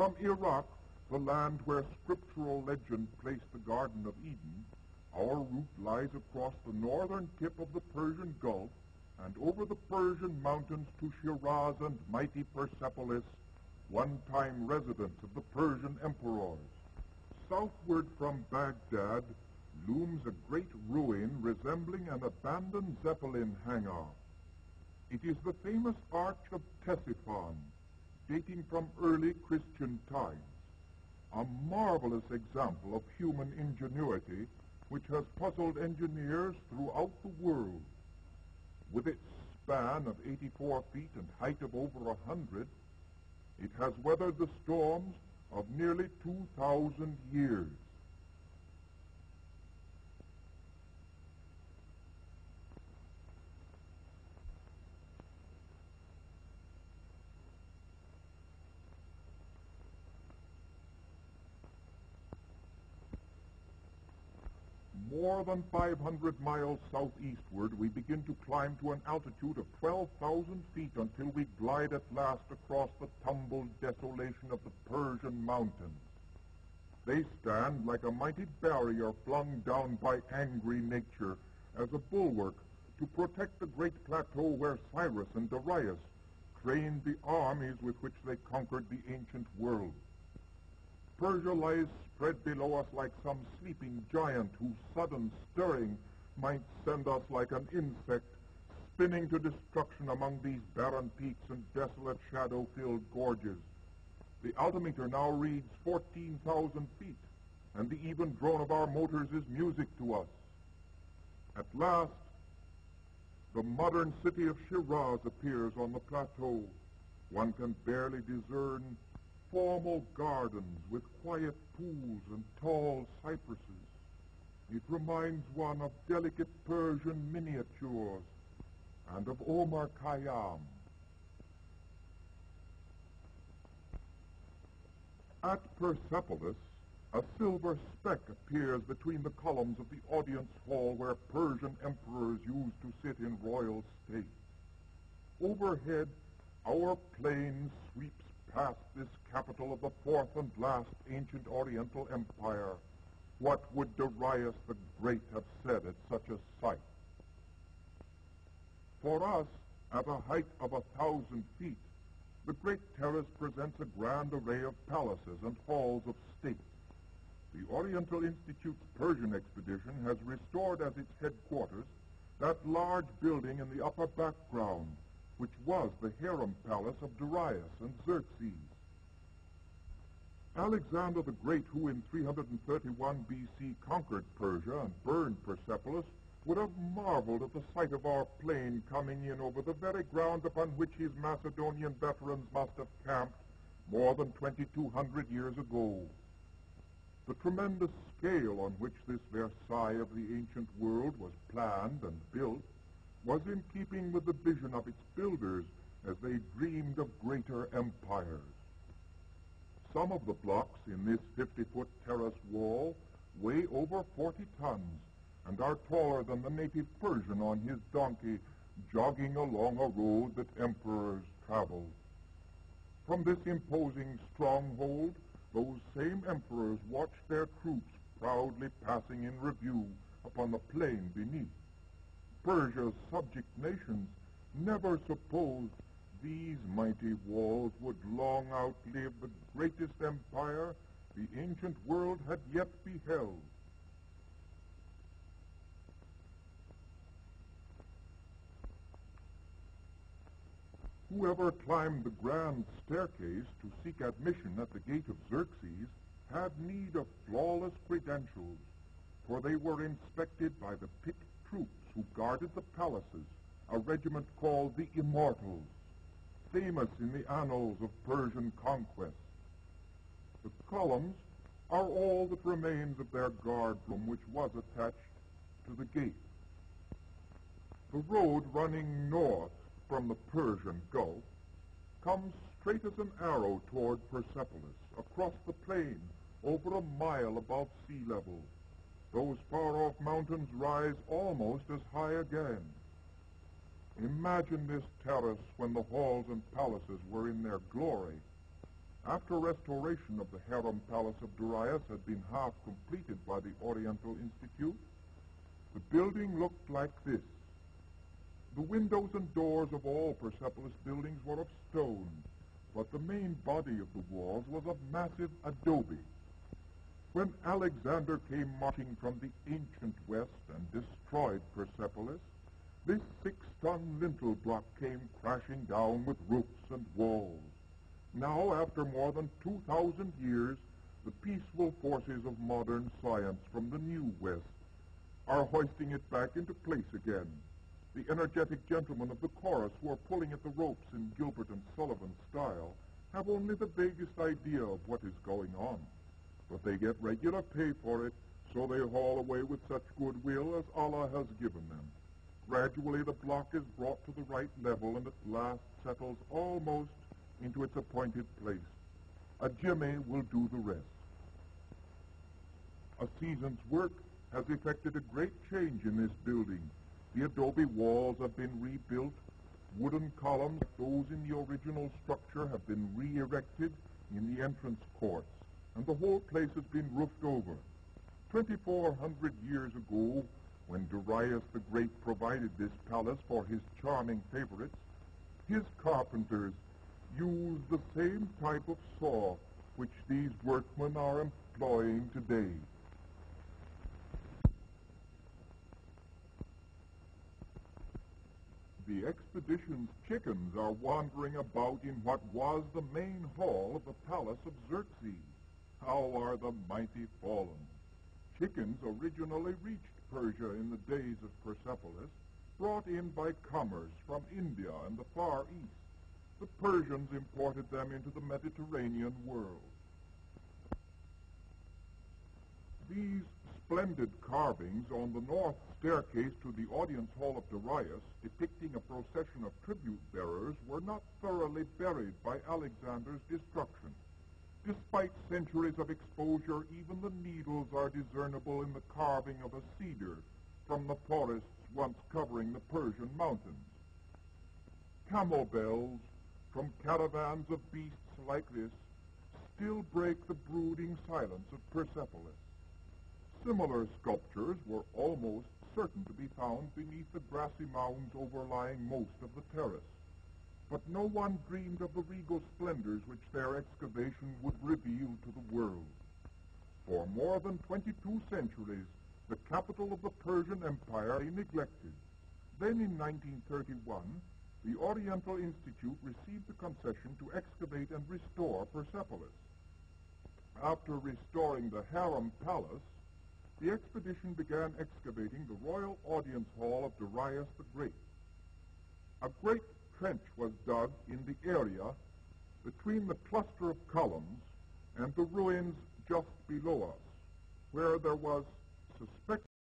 From Iraq, the land where scriptural legend placed the Garden of Eden, our route lies across the northern tip of the Persian Gulf and over the Persian mountains to Shiraz and mighty Persepolis, one-time residence of the Persian emperors. Southward from Baghdad looms a great ruin resembling an abandoned Zeppelin hangar. It is the famous Arch of Ctesiphon, dating from early Christian times, a marvelous example of human ingenuity which has puzzled engineers throughout the world. With its span of 84 feet and height of over 100, it has weathered the storms of nearly 2,000 years. More than 500 miles southeastward, we begin to climb to an altitude of 12,000 feet until we glide at last across the tumbled desolation of the Persian mountains. They stand like a mighty barrier flung down by angry nature as a bulwark to protect the great plateau where Cyrus and Darius trained the armies with which they conquered the ancient world. Persia lies spread below us like some sleeping giant whose sudden stirring might send us like an insect spinning to destruction among these barren peaks and desolate shadow-filled gorges. The altimeter now reads 14,000 feet, and the even drone of our motors is music to us. At last, the modern city of Shiraz appears on the plateau. One can barely discern formal gardens with quiet pools and tall cypresses. It reminds one of delicate Persian miniatures and of Omar Khayyam. At Persepolis, a silver speck appears between the columns of the audience hall where Persian emperors used to sit in royal state. Overhead, our plane sweeps past this capital of the fourth and last ancient Oriental Empire. What would Darius the Great have said at such a sight? For us, at a height of 1,000 feet, the Great Terrace presents a grand array of palaces and halls of state. The Oriental Institute's Persian expedition has restored as its headquarters that large building in the upper background, which was the harem palace of Darius and Xerxes. Alexander the Great, who in 331 B.C. conquered Persia and burned Persepolis, would have marveled at the sight of our plane coming in over the very ground upon which his Macedonian veterans must have camped more than 2,200 years ago. The tremendous scale on which this Versailles of the ancient world was planned and built was in keeping with the vision of its builders as they dreamed of greater empires. Some of the blocks in this 50-foot terrace wall weigh over 40 tons and are taller than the native Persian on his donkey jogging along a road that emperors traveled. From this imposing stronghold, those same emperors watched their troops proudly passing in review upon the plain beneath. Persia's subject nations never supposed these mighty walls would long outlive the greatest empire the ancient world had yet beheld. Whoever climbed the grand staircase to seek admission at the gate of Xerxes had need of flawless credentials, for they were inspected by the picked troops who guarded the palaces a regiment called the Immortals, famous in the annals of Persian conquest. The columns are all that remains of their guard room, which was attached to the gate. The road running north from the Persian Gulf comes straight as an arrow toward Persepolis, across the plain, over a mile above sea level. Those far-off mountains rise almost as high again. Imagine this terrace when the halls and palaces were in their glory. After restoration of the harem palace of Darius had been half completed by the Oriental Institute, the building looked like this. The windows and doors of all Persepolis buildings were of stone, but the main body of the walls was of massive adobe. When Alexander came marching from the ancient west and destroyed Persepolis, this 6-ton lintel block came crashing down with roofs and walls. Now, after more than 2,000 years, the peaceful forces of modern science from the New West are hoisting it back into place again. The energetic gentlemen of the chorus who are pulling at the ropes in Gilbert and Sullivan style have only the vaguest idea of what is going on. But they get regular pay for it, so they haul away with such goodwill as Allah has given them. Gradually the block is brought to the right level and at last settles almost into its appointed place. A jimmy will do the rest. A season's work has effected a great change in this building. The adobe walls have been rebuilt, wooden columns like those in the original structure have been re-erected in the entrance courts, and the whole place has been roofed over. 2,400 years ago, when Darius the Great provided this palace for his charming favorites, his carpenters used the same type of saw which these workmen are employing today. The expedition's chickens are wandering about in what was the main hall of the palace of Xerxes. How are the mighty fallen! Chickens originally reached Persia in the days of Persepolis, brought in by commerce from India and the Far East. The Persians imported them into the Mediterranean world. These splendid carvings on the north staircase to the audience hall of Darius, depicting a procession of tribute bearers, were not thoroughly buried by Alexander's destruction. Despite centuries of exposure, even the needles are discernible in the carving of a cedar from the forests once covering the Persian mountains. Camel bells from caravans of beasts like this still break the brooding silence of Persepolis. Similar sculptures were almost certain to be found beneath the grassy mounds overlying most of the terrace. But no one dreamed of the regal splendors which their excavation would reveal to the world. For more than 22 centuries, the capital of the Persian Empire lay neglected. Then in 1931, the Oriental Institute received the concession to excavate and restore Persepolis. After restoring the Harem Palace, the expedition began excavating the royal audience hall of Darius the Great. A great trench was dug in the area between the cluster of columns and the ruins just below us, where there was suspected